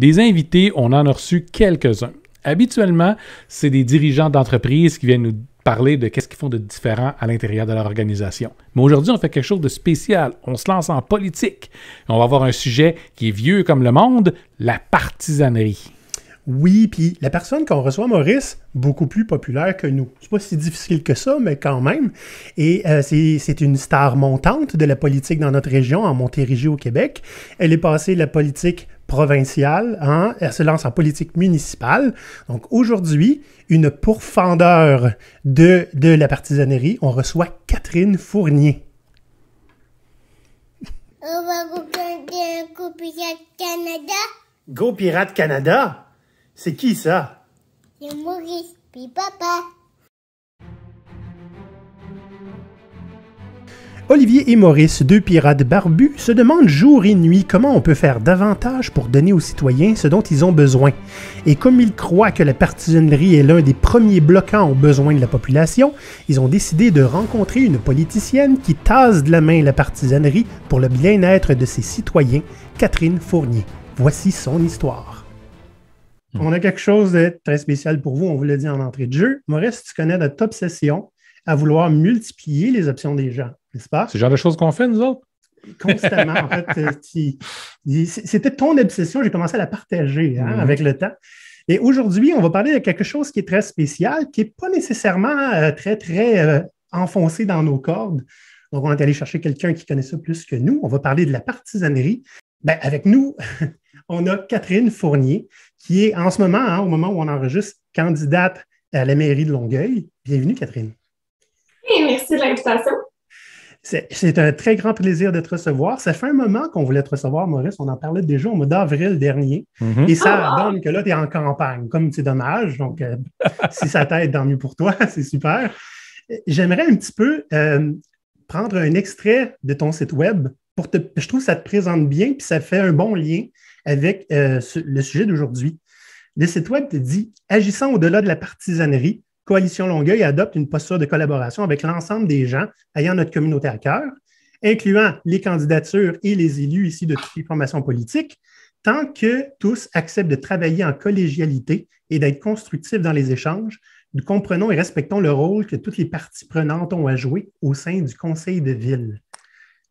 Des invités, on en a reçu quelques-uns. Habituellement, c'est des dirigeants d'entreprises qui viennent nous parler de qu'est-ce qu'ils font de différent à l'intérieur de leur organisation. Mais aujourd'hui, on fait quelque chose de spécial. On se lance en politique. On va avoir un sujet qui est vieux comme le monde, la partisanerie. Oui, puis la personne qu'on reçoit, Maurice, beaucoup plus populaire que nous. C'est pas si difficile que ça, mais quand même. Et c'est une star montante de la politique dans notre région, en Montérégie au Québec. Elle est passée de la politique provinciale, elle se lance en politique municipale. Donc aujourd'hui, une pourfendeur de la partisanerie, on reçoit Catherine Fournier. On va regarder un Go Pirate Canada. Go Pirate Canada? C'est qui ça? C'est Maurice, puis papa. Olivier et Maurice, deux pirates barbus, se demandent jour et nuit comment on peut faire davantage pour donner aux citoyens ce dont ils ont besoin. Et comme ils croient que la partisanerie est l'un des premiers bloquants aux besoins de la population, ils ont décidé de rencontrer une politicienne qui tasse de la main la partisanerie pour le bien-être de ses citoyens, Catherine Fournier. Voici son histoire. On a quelque chose de très spécial pour vous, on vous l'a dit en entrée de jeu. Maurice, tu connais notre obsession à vouloir multiplier les options des gens, n'est-ce pas? C'est le genre de choses qu'on fait, nous autres? Constamment, en fait. C'était ton obsession, j'ai commencé à la partager avec le temps. Et aujourd'hui, on va parler de quelque chose qui est très spécial, qui n'est pas nécessairement très enfoncé dans nos cordes. Donc, on est allé chercher quelqu'un qui connaît ça plus que nous. On va parler de la partisanerie. Ben, avec nous, on a Catherine Fournier, qui est en ce moment, au moment où on enregistre, candidate à la mairie de Longueuil. Bienvenue, Catherine. Et merci de l'invitation. C'est un très grand plaisir de te recevoir. Ça fait un moment qu'on voulait te recevoir, Maurice. On en parlait déjà au mois d'avril dernier. Et ça donne que là, tu es en campagne, comme c'est dommage. Donc, si ça t'aide, tant mieux pour toi. C'est super. J'aimerais un petit peu prendre un extrait de ton site web. Je trouve que ça te présente bien, puis ça fait un bon lien avec le sujet d'aujourd'hui. Le site web te dit « Agissant au-delà de la partisanerie, Coalition Longueuil adopte une posture de collaboration avec l'ensemble des gens ayant notre communauté à cœur, incluant les candidatures et les élus ici de toutes les formations politiques, tant que tous acceptent de travailler en collégialité et d'être constructifs dans les échanges, nous comprenons et respectons le rôle que toutes les parties prenantes ont à jouer au sein du conseil de ville. »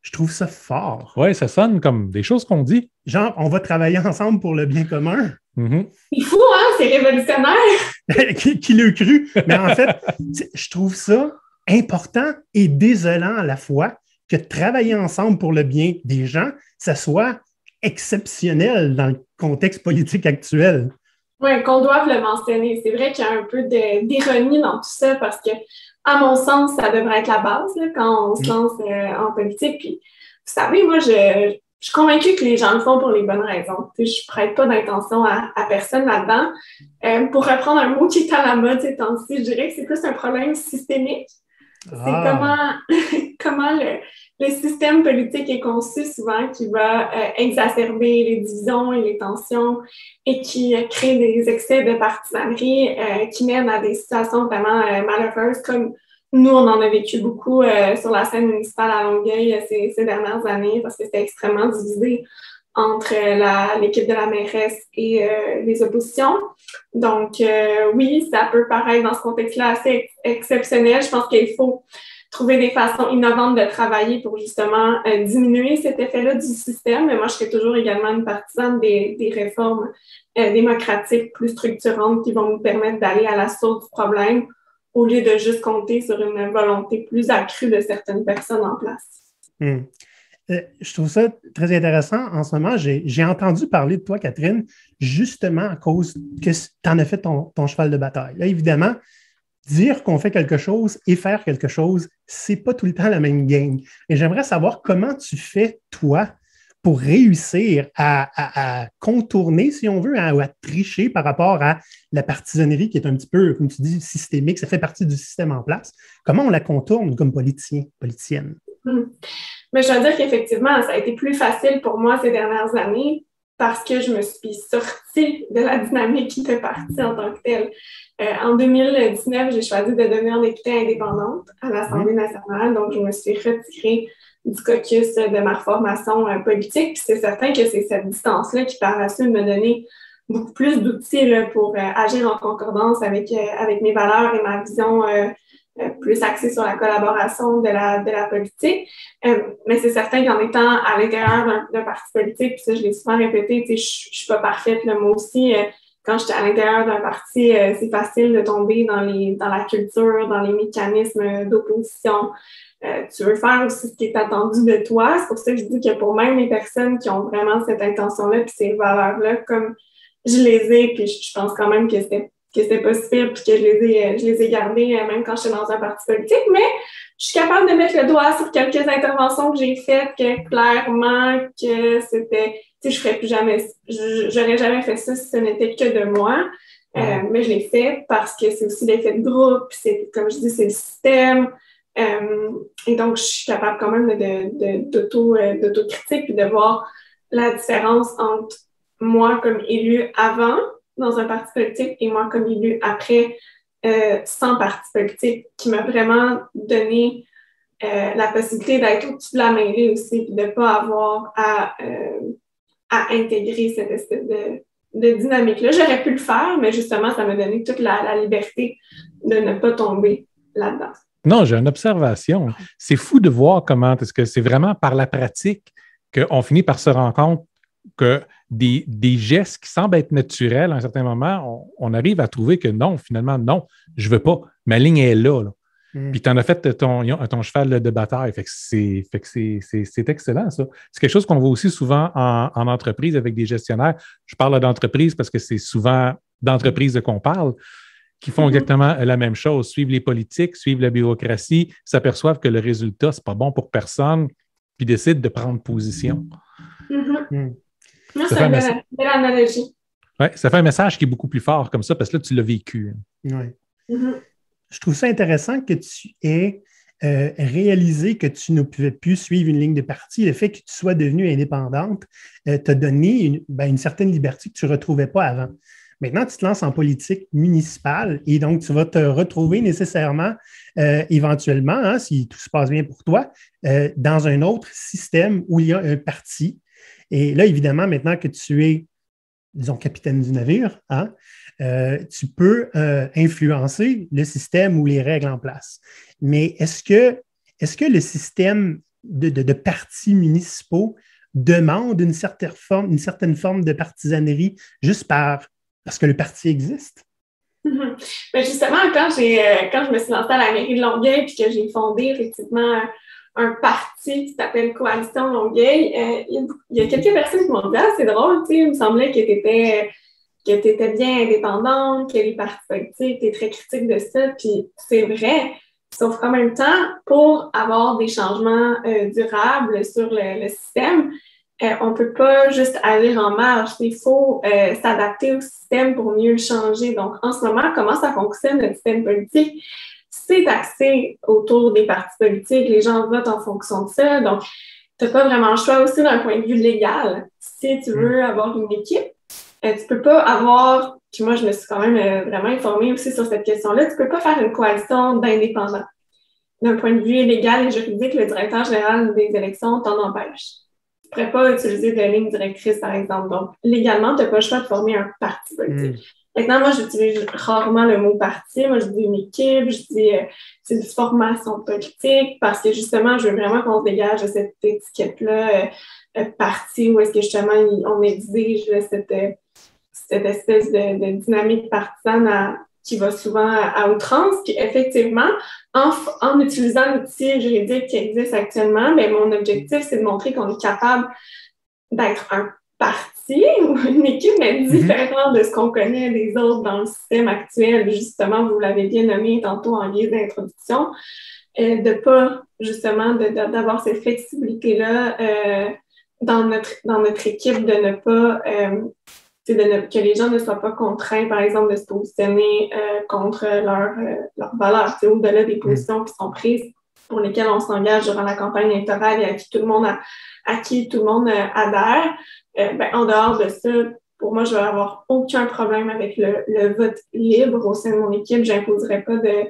Je trouve ça fort. Oui, ça sonne comme des choses qu'on dit. Genre, on va travailler ensemble pour le bien commun. C'est fou, hein? C'est révolutionnaire. Qui l'a cru? Mais en fait, je trouve ça important et désolant à la fois que travailler ensemble pour le bien des gens, ça soit exceptionnel dans le contexte politique actuel. Oui, qu'on doive le mentionner. C'est vrai qu'il y a un peu d'ironie dans tout ça parce que, à mon sens, ça devrait être la base là, quand on se lance en politique. Puis, vous savez, moi, je suis convaincue que les gens le font pour les bonnes raisons. Je ne prête pas d'intention à personne là-dedans. Pour reprendre un mot qui est à la mode ces temps-ci, je dirais que c'est plus un problème systémique. C'est comment le système politique est conçu souvent qui va exacerber les divisions et les tensions et qui crée des excès de partisanerie qui mènent à des situations vraiment malheureuses comme nous, on en a vécu beaucoup sur la scène municipale à Longueuil ces dernières années parce que c'était extrêmement divisé entre l'équipe de la mairesse et les oppositions. Donc, oui, ça peut paraître dans ce contexte-là assez exceptionnel. Je pense qu'il faut trouver des façons innovantes de travailler pour justement diminuer cet effet-là du système. Mais moi, je serais toujours également une partisane des réformes démocratiques plus structurantes qui vont nous permettre d'aller à la source du problème au lieu de juste compter sur une volonté plus accrue de certaines personnes en place. Je trouve ça très intéressant. En ce moment, j'ai entendu parler de toi, Catherine, justement à cause que tu en as fait ton cheval de bataille. Là, évidemment, dire qu'on fait quelque chose et faire quelque chose, c'est pas tout le temps la même game. Et j'aimerais savoir comment tu fais, toi, pour réussir à contourner, si on veut, ou à tricher par rapport à la partisanerie qui est un petit peu, comme tu dis, systémique, ça fait partie du système en place. Comment on la contourne comme politicienne? Mais je dois dire qu'effectivement, ça a été plus facile pour moi ces dernières années parce que je me suis sortie de la dynamique qui fait partie en tant que telle. En 2019, j'ai choisi de devenir députée indépendante à l'Assemblée nationale, donc je me suis retirée du caucus de ma formation politique. Puis c'est certain que c'est cette distance-là qui, par la suite, me donnait beaucoup plus d'outils là, pour agir en concordance avec mes valeurs et ma vision plus axée sur la collaboration de la politique. Mais c'est certain qu'en étant à l'intérieur d'un parti politique, puis ça, je l'ai souvent répété, je suis pas parfaite, là, moi aussi. Quand j'étais à l'intérieur d'un parti, c'est facile de tomber dans la culture, dans les mécanismes d'opposition. Tu veux faire aussi ce qui est attendu de toi. C'est pour ça que je dis que pour même les personnes qui ont vraiment cette intention-là puis ces valeurs-là, comme je les ai, puis je pense quand même que c'était possible puis que je les ai gardées même quand j'étais dans un parti politique, mais je suis capable de mettre le doigt sur quelques interventions que j'ai faites, que clairement que c'était... Tu sais, je ferais plus jamais, j'aurais jamais fait ça si ce n'était que de moi, mais je l'ai fait parce que c'est aussi l'effet de groupe, c'est, comme je dis, c'est le système, et donc je suis capable quand même d'autocritique puis de voir la différence entre moi comme élu avant dans un parti politique et moi comme élu après sans parti politique, qui m'a vraiment donné la possibilité d'être au-dessus de la mêlée aussi, puis de ne pas avoir à intégrer cette espèce de dynamique-là. J'aurais pu le faire, mais justement, ça m'a donné toute la liberté de ne pas tomber là-dedans. Non, j'ai une observation. C'est fou de voir comment est-ce que c'est vraiment par la pratique qu'on finit par se rendre compte que des gestes qui semblent être naturels à un certain moment, on arrive à trouver que non, finalement, non, je ne veux pas. Ma ligne est là. Puis tu en as fait ton cheval de bataille. Fait que c'est excellent, ça. C'est quelque chose qu'on voit aussi souvent en entreprise avec des gestionnaires. Je parle d'entreprise parce que c'est souvent d'entreprises qu'on parle, qui font exactement la même chose. Suivent les politiques, suivent la bureaucratie, s'aperçoivent que le résultat, c'est pas bon pour personne, puis décident de prendre position. Non, c'est une belle analogie. Oui, ça fait un message qui est beaucoup plus fort comme ça, parce que là, tu l'as vécu. Oui. Je trouve ça intéressant que tu aies réalisé que tu ne pouvais plus suivre une ligne de parti. Le fait que tu sois devenue indépendante t'a donné une certaine liberté que tu ne retrouvais pas avant. Maintenant, tu te lances en politique municipale et donc tu vas te retrouver nécessairement, éventuellement, si tout se passe bien pour toi, dans un autre système où il y a un parti. Et là, évidemment, maintenant que tu es, disons, capitaine du navire, tu peux influencer le système ou les règles en place. Mais est-ce que le système de partis municipaux demande une certaine forme de partisanerie juste parce que le parti existe? Mais justement, quand je me suis lancée à la mairie de Longueuil puis que j'ai fondé effectivement un parti qui s'appelle Coalition Longueuil, il y a quelques personnes qui m'ont dit « Ah, c'est drôle, tu sais, il me semblait que tu étais bien indépendante, que les partis politiques, tu es très critique de ça. » Puis c'est vrai, sauf qu'en même temps, pour avoir des changements durables sur le système, on ne peut pas juste agir en marge. Il faut s'adapter au système pour mieux le changer. Donc, en ce moment, comment ça fonctionne, le système politique? C'est axé autour des partis politiques. Les gens votent en fonction de ça. Donc, tu n'as pas vraiment le choix aussi d'un point de vue légal. Si tu veux avoir une équipe, tu ne peux pas avoir, puis moi, je me suis quand même vraiment informée aussi sur cette question-là, tu ne peux pas faire une coalition d'indépendants. D'un point de vue légal et juridique, le directeur général des élections t'en empêche. Tu ne pourrais pas utiliser de ligne directrice, par exemple. Donc, légalement, tu n'as pas le choix de former un parti politique. Maintenant, moi, j'utilise rarement le mot parti. Moi, je dis une équipe, je dis c'est une formation politique parce que justement, je veux vraiment qu'on se dégage de cette étiquette-là, parti, où est-ce que justement, on exige cette espèce de dynamique partisane qui va souvent à outrance. Puis effectivement, en utilisant l'outil juridique qui existe actuellement, bien, mon objectif, c'est de montrer qu'on est capable d'être un parti ou une équipe, mais différente de ce qu'on connaît des autres dans le système actuel. Justement, vous l'avez bien nommé tantôt en guise d'introduction, de pas, justement, d'avoir cette flexibilité-là dans notre équipe, de ne pas... que les gens ne soient pas contraints, par exemple, de se positionner contre leurs valeurs, au-delà des positions qui sont prises pour lesquelles on s'engage durant la campagne électorale et à qui tout le monde adhère. En dehors de ça, pour moi, je vais avoir aucun problème avec le vote libre au sein de mon équipe. Je n'imposerai pas de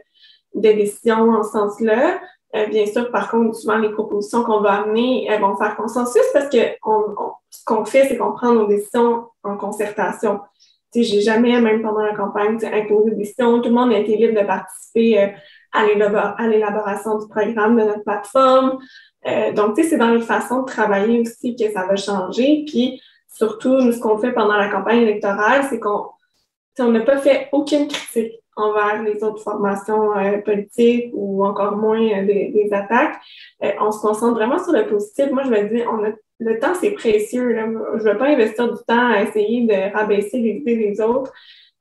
décision en ce sens-là. Bien sûr, par contre, souvent, les propositions qu'on va amener, elles vont faire consensus parce que ce qu'on fait, c'est qu'on prend nos décisions en concertation. Tu sais, j'ai jamais, même pendant la campagne, imposé des décisions. Tout le monde a été libre de participer à l'élaboration du programme de notre plateforme. Donc, tu sais, c'est dans les façons de travailler aussi que ça va changer. Puis, surtout, nous, ce qu'on fait pendant la campagne électorale, c'est qu'on n'a pas fait aucune critique envers les autres formations politiques ou encore moins des attaques. On se concentre vraiment sur le positif. Moi, je me dis, le temps, c'est précieux. Là. Je ne veux pas investir du temps à essayer de rabaisser les idées des autres.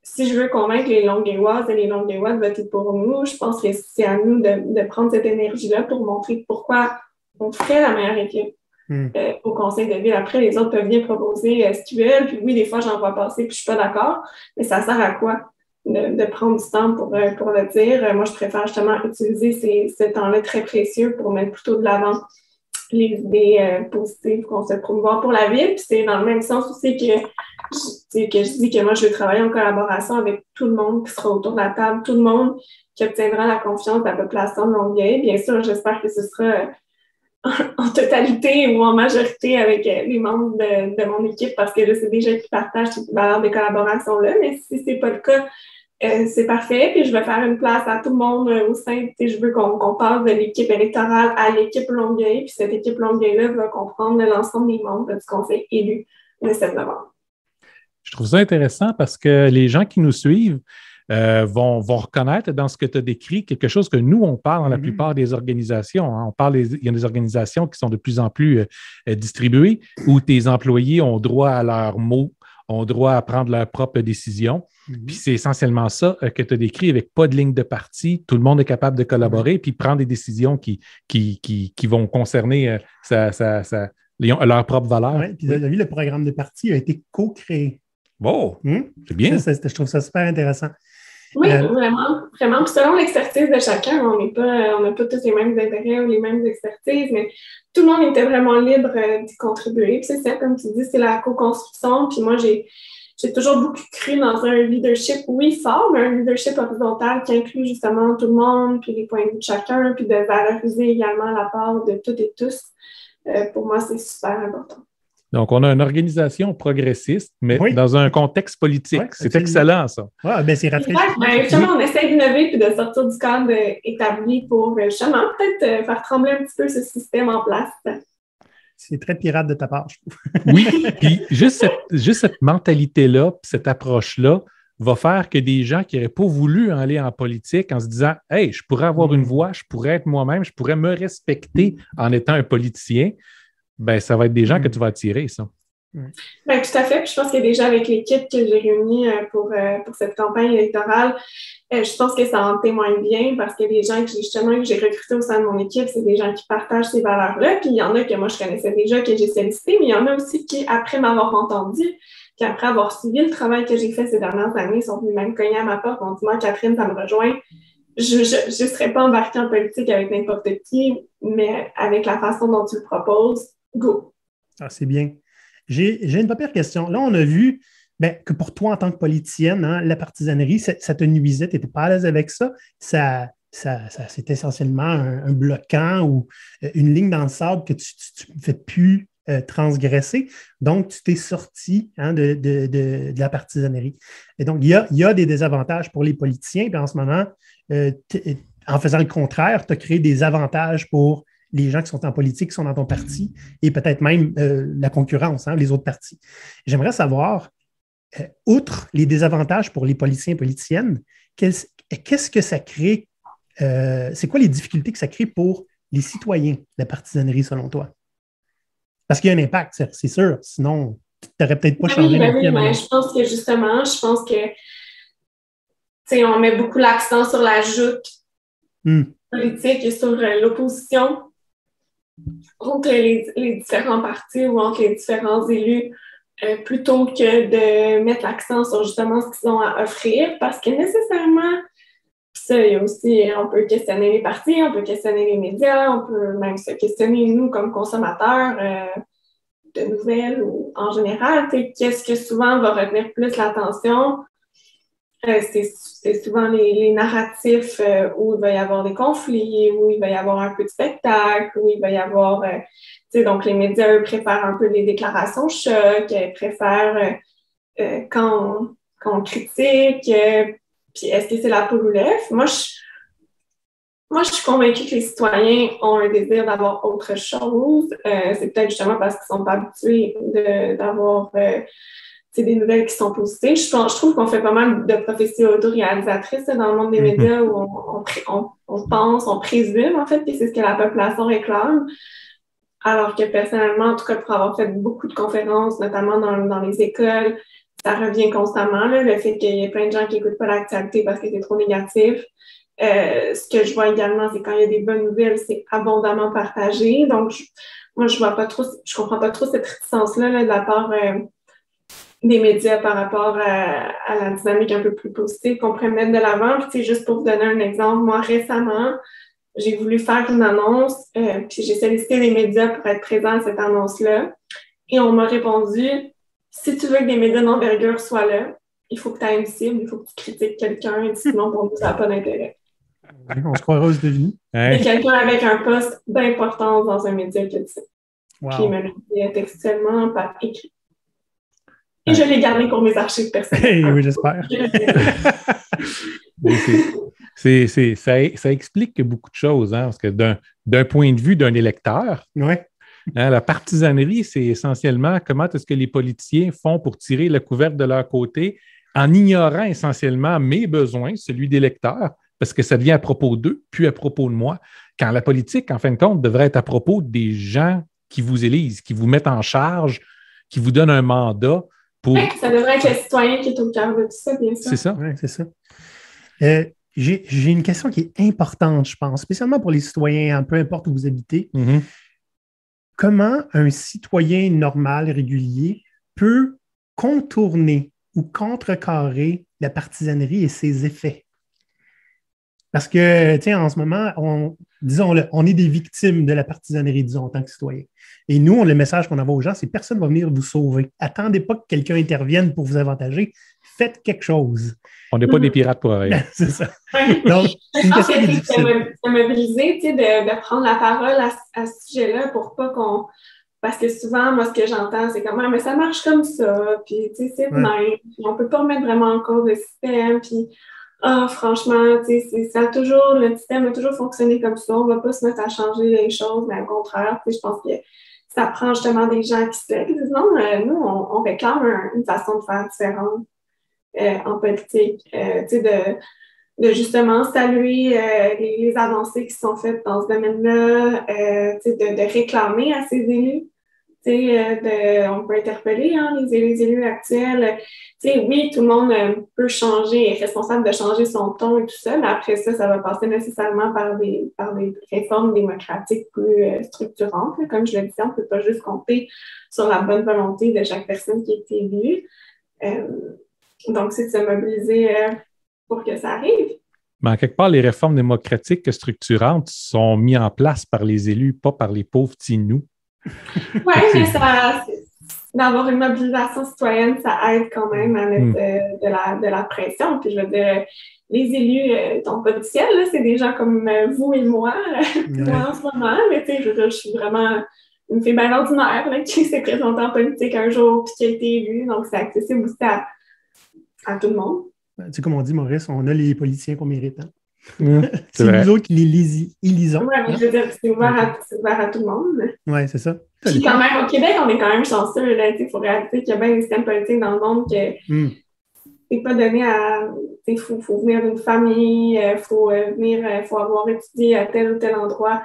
Si je veux convaincre les Longueuisoises et les Longueuisois de voter pour nous, je pense que c'est à nous de prendre cette énergie-là pour montrer pourquoi on ferait la meilleure équipe au conseil de ville. Après, les autres peuvent bien proposer ce qu'ils veulent. Puis oui, des fois, j'en vois passer puis je suis pas d'accord. Mais ça sert à quoi de prendre du temps pour le dire? Moi, je préfère justement utiliser ce temps-là très précieux pour mettre plutôt de l'avant les idées positives qu'on se promouvoir pour la ville. Puis c'est dans le même sens aussi que je dis que moi, je veux travailler en collaboration avec tout le monde qui sera autour de la table, tout le monde qui obtiendra la confiance de la population de Longueuil. Bien sûr, j'espère que ce sera en totalité ou en majorité avec les membres de mon équipe parce que je sais déjà qu'ils partagent cette valeur de collaboration-là. Mais si c'est pas le cas, c'est parfait. Puis je vais faire une place à tout le monde au sein. Je veux qu'on passe de l'équipe électorale à l'équipe Longueuil. Puis cette équipe Longueuil-là va comprendre l'ensemble des membres du conseil élu le 7 novembre. Je trouve ça intéressant parce que les gens qui nous suivent vont reconnaître dans ce que tu as décrit quelque chose que nous, on parle dans la plupart des organisations. Hein. Il y a des organisations qui sont de plus en plus distribuées où tes employés ont droit à leurs mots, ont droit à prendre leurs propres décisions. Puis c'est essentiellement ça que tu as décrit avec pas de ligne de parti. Tout le monde est capable de collaborer puis prendre des décisions qui vont concerner leur propre valeur. Oui, puis le programme de parti a été co-créé. Oh, c'est bien. Je trouve ça super intéressant. Oui, vraiment. Puis selon l'expertise de chacun, on n'a pas tous les mêmes intérêts ou les mêmes expertises, mais tout le monde était vraiment libre d'y contribuer. Puis c'est ça, comme tu dis, c'est la co-construction. Puis moi, j'ai toujours beaucoup cru dans un leadership, oui, fort, mais un leadership horizontal qui inclut justement tout le monde, puis les points de vue de chacun, puis de valoriser également la part de toutes et tous. Pour moi, c'est super important. Donc, on a une organisation progressiste, mais dans un contexte politique. Oui, c'est excellent, ça. Oui, bien, c'est rafraîchissant. Justement, on essaie d'innover et de sortir du cadre établi pour justement peut-être faire trembler un petit peu ce système en place. C'est très pirate de ta part, je trouve. Oui, puis juste cette mentalité-là, cette approche-là, va faire que des gens qui n'auraient pas voulu aller en politique en se disant « Hey, je pourrais avoir une voix, je pourrais être moi-même, je pourrais me respecter en étant un politicien », ben ça va être des gens que tu vas attirer, ça. Bien, tout à fait. Puis je pense qu'il y a déjà avec l'équipe que j'ai réunie pour cette campagne électorale, je pense que ça en témoigne bien parce que les gens que j'ai recrutés au sein de mon équipe, c'est des gens qui partagent ces valeurs-là. Puis il y en a que moi, je connaissais déjà, que j'ai sollicité, mais il y en a aussi qui, après m'avoir entendu, puis après avoir suivi le travail que j'ai fait ces dernières années, sont venus même cogner à ma porte en disant « Catherine, ça me rejoint. Je ne serais pas embarquée en politique avec n'importe qui, mais avec la façon dont tu le proposes, go. » Ah, c'est bien. J'ai une pas pire question. Là, on a vu que pour toi, en tant que politicienne, hein, la partisanerie, ça te nuisait, tu n'étais pas à l'aise avec ça. C'est essentiellement un bloquant ou une ligne dans le sable que tu ne fais plus transgresser. Donc, tu t'es sorti de la partisanerie. Et donc, il y a des désavantages pour les politiciens. Puis en ce moment, en faisant le contraire, tu as créé des avantages pour les gens qui sont en politique, qui sont dans ton parti, et peut-être même la concurrence, hein, les autres partis. J'aimerais savoir, outre les désavantages pour les politiciens et politiciennes, qu'est-ce que ça crée, c'est quoi les difficultés que ça crée pour les citoyens, la partisanerie, selon toi? Parce qu'il y a un impact, c'est sûr, sinon, tu n'aurais peut-être pas changé. Mais je pense que justement, on met beaucoup l'accent sur la joute politique et sur l'opposition entre les différents partis ou entre les différents élus plutôt que de mettre l'accent sur justement ce qu'ils ont à offrir parce que nécessairement, ça, il y a aussi, on peut questionner les partis, on peut questionner les médias, on peut même se questionner nous comme consommateurs de nouvelles ou en général, qu'est-ce que souvent va retenir plus l'attention? C'est souvent les narratifs où il va y avoir des conflits, où il va y avoir un peu de spectacle, où il va y avoir... donc, les médias, eux, préfèrent un peu les déclarations choc, préfèrent quand on critique, puis est-ce que c'est la poule ou l'œuf? Moi, je suis convaincue que les citoyens ont un désir d'avoir autre chose. C'est peut-être justement parce qu'ils ne sont pas habitués d'avoir des nouvelles qui sont positées. Je trouve qu'on fait pas mal de prophéties autoréalisatrices dans le monde des médias où on pense, on présume, en fait, que c'est ce que la population réclame. Alors que personnellement, en tout cas, pour avoir fait beaucoup de conférences, notamment dans les écoles, ça revient constamment, là, le fait qu'il y ait plein de gens qui n'écoutent pas l'actualité parce que c'est trop négatif. Ce que je vois également, c'est quand il y a des bonnes nouvelles, c'est abondamment partagé. Donc, moi, je comprends pas trop cette réticence-là là, de la part des médias par rapport à la dynamique un peu plus positive qu'on pourrait mettre de l'avant. Puis, juste pour vous donner un exemple, moi, récemment, j'ai voulu faire une annonce, puis j'ai sollicité les médias pour être présent à cette annonce-là. Et on m'a répondu, si tu veux que des médias d'envergure soient là, il faut que tu aies une cible, il faut que tu critiques quelqu'un, sinon pour nous, ça n'a pas d'intérêt. On se croirait aux États-Unis. Hein? Et quelqu'un avec un poste d'importance dans un média que tu sais. Wow. Puis il me l'a dit textuellement par écrit. Et je l'ai gardé pour mes archives personnelles. Oui, j'espère. Ça explique beaucoup de choses, hein, parce que d'un point de vue d'un électeur, ouais. La partisanerie, c'est essentiellement comment est-ce que les politiciens font pour tirer le couvercle de leur côté en ignorant essentiellement mes besoins, celui d'électeur, parce que ça devient à propos d'eux, puis à propos de moi. Quand la politique, en fin de compte, devrait être à propos des gens qui vous élisent, qui vous mettent en charge, qui vous donnent un mandat pour... Ça devrait être le citoyen qui est au cœur de tout ça, bien sûr. C'est ça. Oui, c'est ça. J'ai une question qui est importante, je pense, spécialement pour les citoyens, peu importe où vous habitez. Mm-hmm. Comment un citoyen normal, régulier, peut contourner ou contrecarrer la partisanerie et ses effets? Parce que, tu sais, en ce moment, disons-le, on est des victimes de la partisanerie, disons, en tant que citoyen. Et nous, le message qu'on envoie aux gens, c'est personne ne va venir vous sauver. Attendez pas que quelqu'un intervienne pour vous avantager. Faites quelque chose. On n'est pas des pirates pour rien. C'est ça. Donc, c'est une question qui est difficile. De mobiliser, tu sais, de prendre la parole à ce sujet-là pour pas qu'on... Parce que souvent, moi, ce que j'entends, c'est comme, mais ça marche comme ça, puis, tu sais, c'est même, puis on peut pas remettre vraiment en cause le système, puis, franchement, tu sais, le système a toujours fonctionné comme ça, on va pas se mettre à changer les choses, mais au contraire, tu sais, je pense que ça prend justement des gens qui se disent, non, nous, on réclame une façon de faire différente en politique, tu sais, de justement saluer les avancées qui sont faites dans ce domaine-là, de réclamer à ces élus. On peut interpeller les élus actuels. Oui, tout le monde peut changer, est responsable de changer son ton et tout ça, mais après ça, ça va passer nécessairement par des réformes démocratiques plus structurantes. Là. Comme je le disais, on ne peut pas juste compter sur la bonne volonté de chaque personne qui est élue. Donc, c'est de se mobiliser pour que ça arrive. Mais en quelque part, les réformes démocratiques structurantes sont mises en place par les élus, pas par les pauvres petits nous. Oui, mais d'avoir une mobilisation citoyenne, ça aide quand même à mettre de la pression. Puis je veux dire, les élus ne tombent pas du ciel, là, c'est des gens comme vous et moi, moi en ce moment. Mais tu sais, je suis vraiment une fille bien ordinaire là, qui s'est présentée en politique un jour puis qui a été élue. Donc, c'est accessible aussi à tout le monde. Tu sais, comme on dit, Maurice, on a les politiciens qu'on mérite. Hein? C'est nous autres qui les élisons. Oui, mais je veux dire, c'est ouvert à tout le monde. Oui, c'est ça. Puis quand même, au Québec, on est quand même chanceux. Il faut réaliser qu'il y a bien des systèmes politiques dans le monde que c'est pas donné à... Il faut venir d'une famille, il faut avoir étudié à tel ou tel endroit.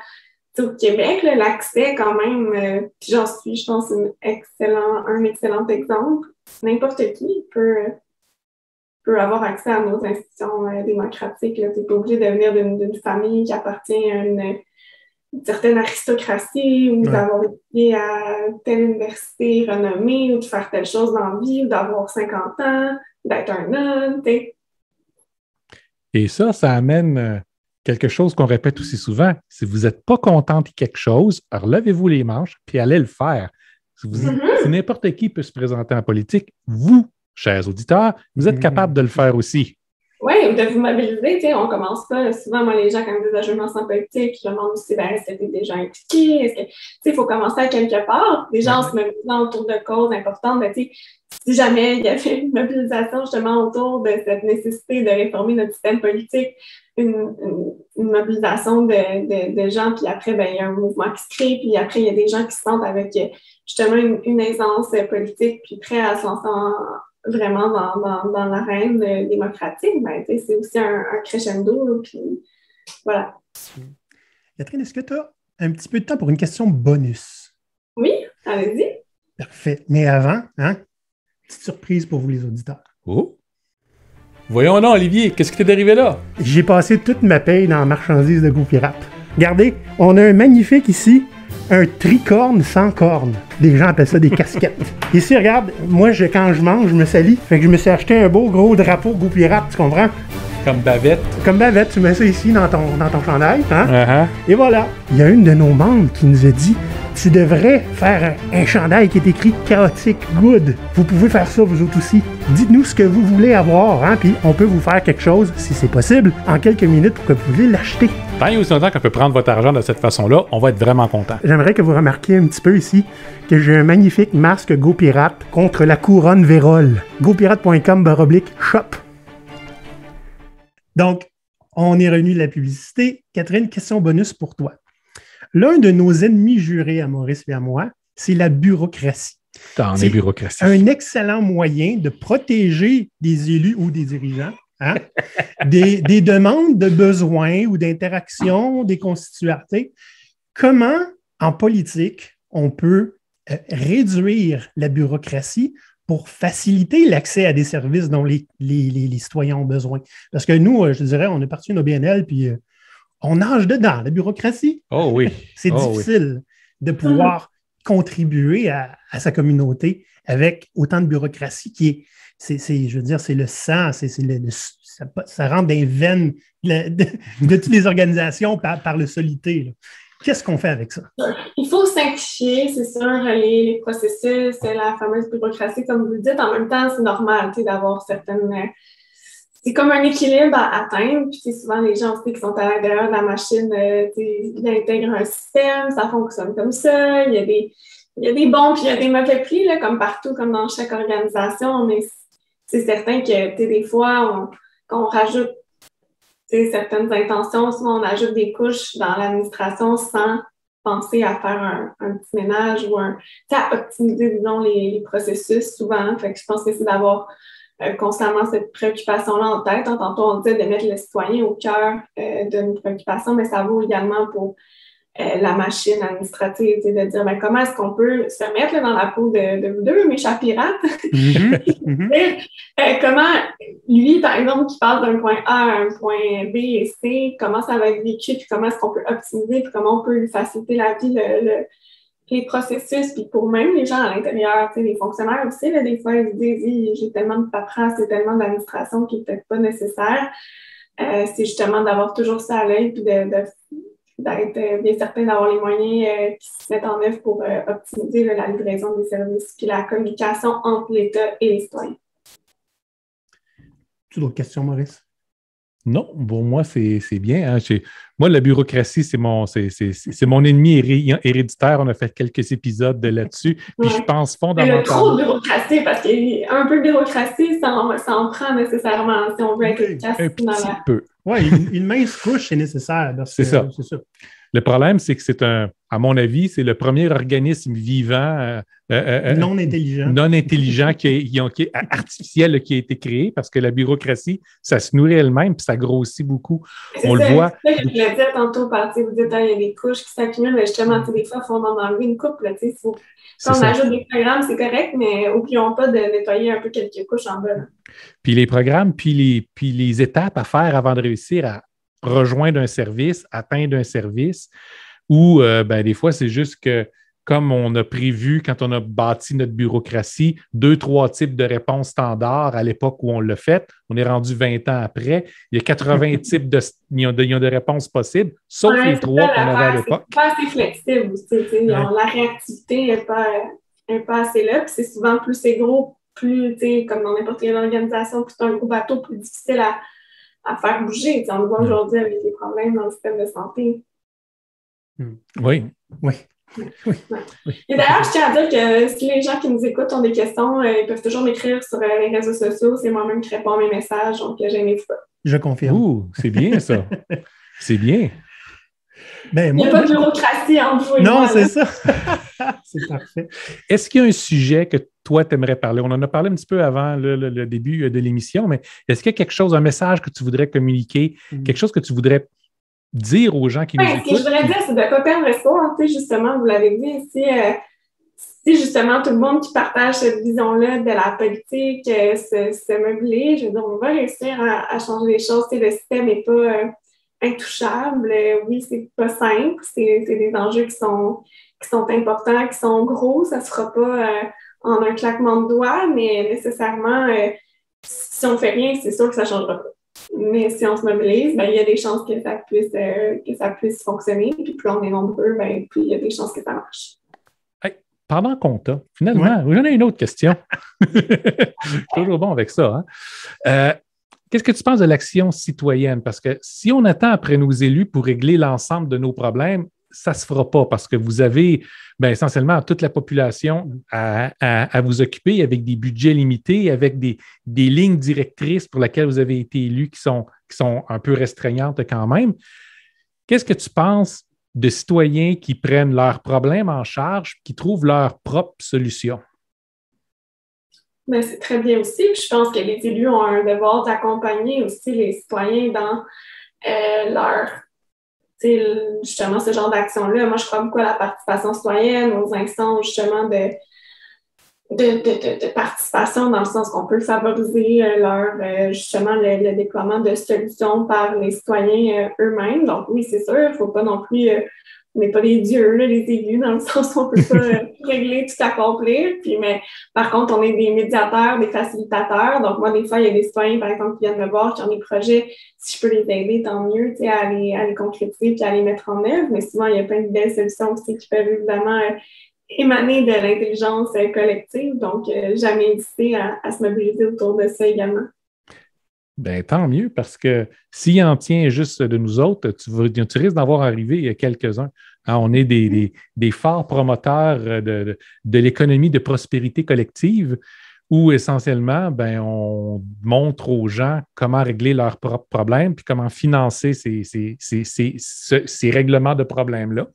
Au Québec, là, l'accès quand même, puis j'en suis, je pense, un excellent exemple. N'importe qui peut avoir accès à nos institutions démocratiques. Tu n'es pas obligé de venir d'une famille qui appartient à une certaine aristocratie ou d'avoir étudié à telle université renommée ou de faire telle chose dans la vie ou d'avoir 50 ans, d'être un homme. Et ça amène quelque chose qu'on répète aussi souvent. Si vous n'êtes pas content de quelque chose, relevez-vous les manches puis allez le faire. Si n'importe qui peut se présenter en politique, vous, chers auditeurs, vous êtes capable de le faire aussi. Oui, de vous mobiliser, tu sais, on commence pas, souvent, moi, les gens, quand ils disent « je me sens politique », je demande aussi, ben, est-ce que tu es déjà impliqué? Est-ce que, tu sais, il faut commencer à quelque part. Les gens se mobilisent autour de causes importantes, mais tu sais, si jamais il y avait une mobilisation justement autour de cette nécessité de réformer notre système politique, une mobilisation de gens, puis après, ben, il y a un mouvement qui se crée, puis après, il y a des gens qui se sentent avec justement une aisance politique, puis prêts à se lancer vraiment dans l'arène démocratique, ben, c'est aussi un crescendo, là, puis voilà. Catherine, est-ce que tu as un petit peu de temps pour une question bonus? Oui, allez-y. Parfait. Mais avant, petite surprise pour vous les auditeurs. Oh! Voyons donc, Olivier, qu'est-ce qui t'est arrivé là? J'ai passé toute ma paye dans la marchandise de GoPirate. Regardez, on a un magnifique ici, un tricorne sans corne. Les gens appellent ça des casquettes. Ici, regarde, moi, quand je mange, je me salis. Fait que je me suis acheté un beau gros drapeau GoPirate, tu comprends? Comme bavette. Comme bavette, tu mets ça ici dans ton chandail, hein? Uh-huh. Et voilà. Il y a une de nos membres qui nous a dit tu devrais faire un chandail qui est écrit chaotique good. Vous pouvez faire ça vous autres aussi. Dites-nous ce que vous voulez avoir, hein, puis on peut vous faire quelque chose, si c'est possible, en quelques minutes pour que vous puissiez l'acheter. Tant et aussi longtemps qu'on peut prendre votre argent de cette façon-là, on va être vraiment content. J'aimerais que vous remarquiez un petit peu ici que j'ai un magnifique masque GoPirate contre la couronne vérole. GoPirate.com/shop. Donc, on est revenu de la publicité. Catherine, question bonus pour toi. L'un de nos ennemis jurés à Maurice et à moi, c'est la bureaucratie. C'est bureaucratie. Un excellent moyen de protéger des élus ou des dirigeants, hein, des demandes de besoins ou d'interactions des constituants. Comment, en politique, on peut réduire la bureaucratie pour faciliter l'accès à des services dont les citoyens ont besoin? Parce que nous, je dirais, on est parti d'une OBNL, puis on nage dedans, la bureaucratie. Oh oui. C'est difficile de pouvoir contribuer à sa communauté avec autant de bureaucratie qui est, je veux dire, c'est le sang, ça rentre dans les veines de toutes les organisations par le solité, là. Qu'est-ce qu'on fait avec ça? Il faut simplifier, c'est sûr, les processus, la fameuse bureaucratie, comme vous le dites. En même temps, c'est normal d'avoir certaines... C'est comme un équilibre à atteindre. Puis souvent, les gens aussi qui sont à l'intérieur de la machine, ils intègrent un système, ça fonctionne comme ça. Il y a des bons puis il y a des mauvais plis, là, comme partout, comme dans chaque organisation. Mais c'est certain que des fois, quand on rajoute certaines intentions, souvent on ajoute des couches dans l'administration sans penser à faire un petit ménage ou à optimiser, disons, les processus souvent. Fait que je pense que c'est d'avoir constamment cette préoccupation-là en tête. Tantôt, on disait de mettre le citoyen au cœur d'une préoccupation, mais ça vaut également pour la machine administrative, de dire comment est-ce qu'on peut se mettre dans la peau de vous deux, mes chers pirates. Comment, lui, par exemple, qui parle d'un point A à un point B et C, comment ça va être vécu, puis comment est-ce qu'on peut optimiser, puis comment on peut lui faciliter la vie, les processus, puis pour même les gens à l'intérieur, les fonctionnaires aussi, là, des fois, ils se disent j'ai tellement de paperasse, j'ai tellement d'administration qui n'est peut-être pas nécessaire. C'est justement d'avoir toujours ça à l'œil, puis d'être bien certain d'avoir les moyens qui se mettent en œuvre pour optimiser la livraison des services, puis la communication entre l'État et les citoyens. Tu as d'autres questions, Maurice? Non, pour moi, c'est bien. Hein. Moi, la bureaucratie, c'est mon ennemi héréditaire. On a fait quelques épisodes là-dessus. Puis je pense fondamentalement... Il y a trop de bureaucratie, parce qu'un peu de bureaucratie, ça en prend nécessairement si on veut être efficace. Un petit peu. Oui, une mince couche, c'est nécessaire. C'est ça. Le problème, c'est que à mon avis, c'est le premier organisme vivant non intelligent qui est artificiel qui a été créé parce que la bureaucratie, ça se nourrit elle-même puis ça grossit beaucoup. On le voit. C'est ça que je voulais dire tantôt, vous dites il y a des couches qui s'accumulent, mais justement, des fois, il faut en enlever une coupe. Quand on ajoute des programmes, c'est correct, mais n'oublions pas de nettoyer un peu quelques couches en bas. Là. Puis les programmes, puis les étapes à faire avant de réussir à rejoindre un service, atteindre un service, ou des fois, c'est juste que comme on a prévu quand on a bâti notre bureaucratie, 2-3 types de réponses standards à l'époque où on l'a fait. On est rendu 20 ans après. Il y a 80 types de réponses possibles, sauf les 3 qu'on avait à l'époque. C'est pas assez flexible aussi. La réactivité n'est pas assez là. Puis c'est souvent plus c'est gros, plus, comme dans n'importe quelle organisation, plus c'est un gros bateau, plus difficile à faire bouger. On le voit aujourd'hui avec les problèmes dans le système de santé. Oui. Oui. Oui. Et d'ailleurs, je tiens à dire que si les gens qui nous écoutent ont des questions, ils peuvent toujours m'écrire sur les réseaux sociaux. C'est moi-même qui réponds à mes messages, donc gênez-vous pas. Je confirme. Ouh, c'est bien ça. C'est bien. Ben, Il n'y a pas de bureaucratie entre vous et moi. Non, c'est ça. C'est parfait. Est-ce qu'il y a un sujet que toi, tu aimerais parler? On en a parlé un petit peu avant le début de l'émission, mais est-ce qu'il y a quelque chose, un message que tu voudrais communiquer, quelque chose que tu voudrais dire aux gens qui nous écoutent? Ce que je voudrais dire, c'est de ne pas perdre espoir. Justement, vous l'avez dit, si justement tout le monde qui partage cette vision-là de la politique se meubler, je veux dire, on va réussir à changer les choses. Le système n'est pas intouchable. Oui, c'est pas simple. C'est des enjeux qui sont importants, qui sont gros. Ça ne se fera pas en un claquement de doigts, mais nécessairement, si on ne fait rien, c'est sûr que ça ne changera pas. Mais si on se mobilise, il y a des chances que ça puisse fonctionner. Puis plus on est nombreux, plus il y a des chances que ça marche. Hey, pendant qu'on t'a, finalement, j'en ai une autre question. Toujours bon avec ça. Hein? Qu'est-ce que tu penses de l'action citoyenne? Parce que si on attend après nos élus pour régler l'ensemble de nos problèmes, ça ne se fera pas parce que vous avez essentiellement toute la population à vous occuper avec des budgets limités, avec des lignes directrices pour lesquelles vous avez été élus qui sont un peu restreignantes quand même. Qu'est-ce que tu penses de citoyens qui prennent leurs problèmes en charge, qui trouvent leur propre solution? C'est très bien aussi. Je pense que les élus ont un devoir d'accompagner aussi les citoyens dans justement ce genre d'action-là. Moi, je crois beaucoup à la participation citoyenne, aux instances justement de participation, dans le sens qu'on peut favoriser justement le déploiement de solutions par les citoyens eux-mêmes. Donc oui, c'est sûr, il ne faut pas non plus... on n'est pas des dieux, là, les élus, dans le sens où on ne peut pas régler, tout accomplir. Mais par contre, on est des médiateurs, des facilitateurs. Donc, moi, des fois, il y a des citoyens, par exemple, qui viennent me voir, qui ont des projets. Si je peux les aider, tant mieux, à les concrétiser et à les mettre en œuvre. Mais souvent, il y a plein de belles solutions aussi qui peuvent évidemment émaner de l'intelligence collective. Donc, jamais hésiter à se mobiliser autour de ça également. Tant mieux, parce que s'il en tient juste de nous autres, tu risques d'en voir arriver quelques-uns. Hein, on est des forts promoteurs de l'économie de prospérité collective où essentiellement, on montre aux gens comment régler leurs propres problèmes puis comment financer ces règlements de problèmes-là.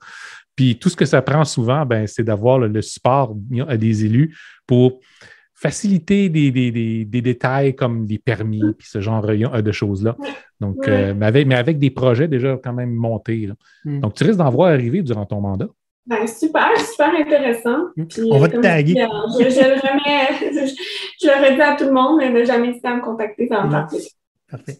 Puis tout ce que ça prend souvent, c'est d'avoir le support des élus pour faciliter des détails comme des permis puis ce genre de choses-là. Donc, mais avec des projets déjà quand même montés. Là. Donc, tu risques d'en voir arriver durant ton mandat. Super intéressant. Puis, on va te taguer. Je le redis à tout le monde, mais ne jamais hésiter à me contacter, ça va me faire plaisir. Parfait.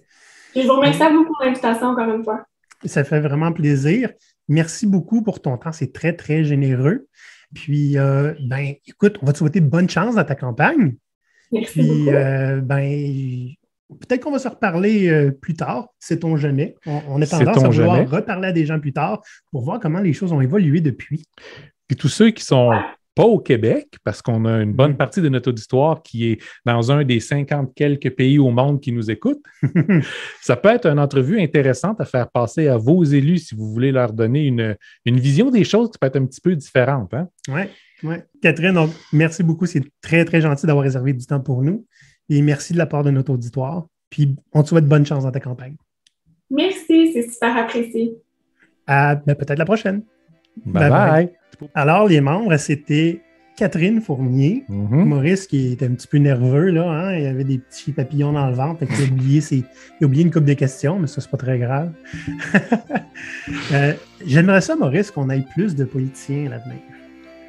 Je vous remercie beaucoup pour l'invitation encore une fois. Ça fait vraiment plaisir. Merci beaucoup pour ton temps. C'est très, très généreux. Puis, écoute, on va te souhaiter bonne chance dans ta campagne. Merci beaucoup. Peut-être qu'on va se reparler plus tard, sait-on jamais. On a tendance à vouloir reparler à des gens plus tard pour voir comment les choses ont évolué depuis. Puis tous ceux qui sont pas au Québec, parce qu'on a une bonne partie de notre auditoire qui est dans un des 50 quelques pays au monde qui nous écoutent, ça peut être une entrevue intéressante à faire passer à vos élus si vous voulez leur donner une vision des choses qui peut être un petit peu différente. Hein? Oui. Catherine, donc, merci beaucoup. C'est très, très gentil d'avoir réservé du temps pour nous. Et merci de la part de notre auditoire. Puis, on te souhaite bonne chance dans ta campagne. Merci, c'est super apprécié. Peut-être la prochaine. Bye bye. Alors, les membres, c'était Catherine Fournier, Maurice qui était un petit peu nerveux, là, hein? Il avait des petits papillons dans le ventre, il a oublié une couple de questions, mais ça, c'est pas très grave. J'aimerais ça, Maurice, qu'on ait plus de politiciens à l'avenir.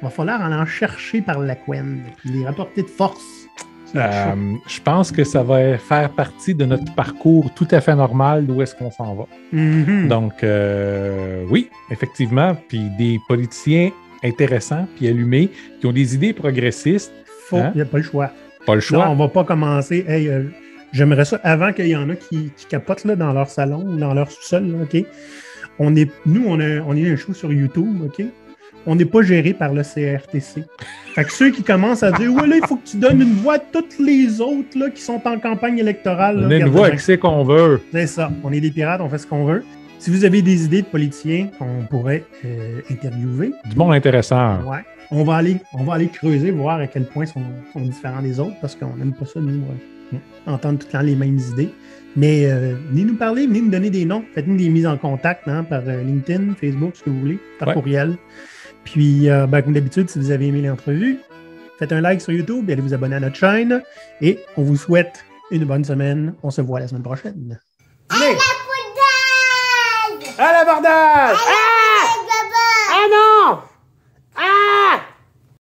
Il va falloir en chercher par la couenne, les rapporter de force. Je pense que ça va faire partie de notre parcours tout à fait normal d'où est-ce qu'on s'en va. Donc, oui, effectivement, puis des politiciens intéressants puis allumés qui ont des idées progressistes. Il n'y a pas le choix. Pas le choix. Là, on ne va pas commencer. Hey, j'aimerais ça avant qu'il y en a qui capotent là, dans leur salon ou dans leur sous-sol. Là, OK? On est un show sur YouTube, OK? on n'est pas géré par le CRTC. Fait que ceux qui commencent à dire « Ouais, là, il faut que tu donnes une voix à toutes les autres là, qui sont en campagne électorale. » On a une voix avec ce qu'on veut. C'est ça. On est des pirates, on fait ce qu'on veut. Si vous avez des idées de politiciens qu'on pourrait interviewer... Du monde intéressant. Ouais. On va aller creuser, voir à quel point sont différents des autres, parce qu'on n'aime pas ça, nous, entendre tout le temps les mêmes idées. Mais venez nous parler, venez nous donner des noms. Faites-nous des mises en contact par LinkedIn, Facebook, ce que vous voulez, par courriel. Puis, comme d'habitude, si vous avez aimé l'entrevue, faites un like sur YouTube et allez vous abonner à notre chaîne. Et on vous souhaite une bonne semaine. On se voit la semaine prochaine. À la bordade! À l'abordage!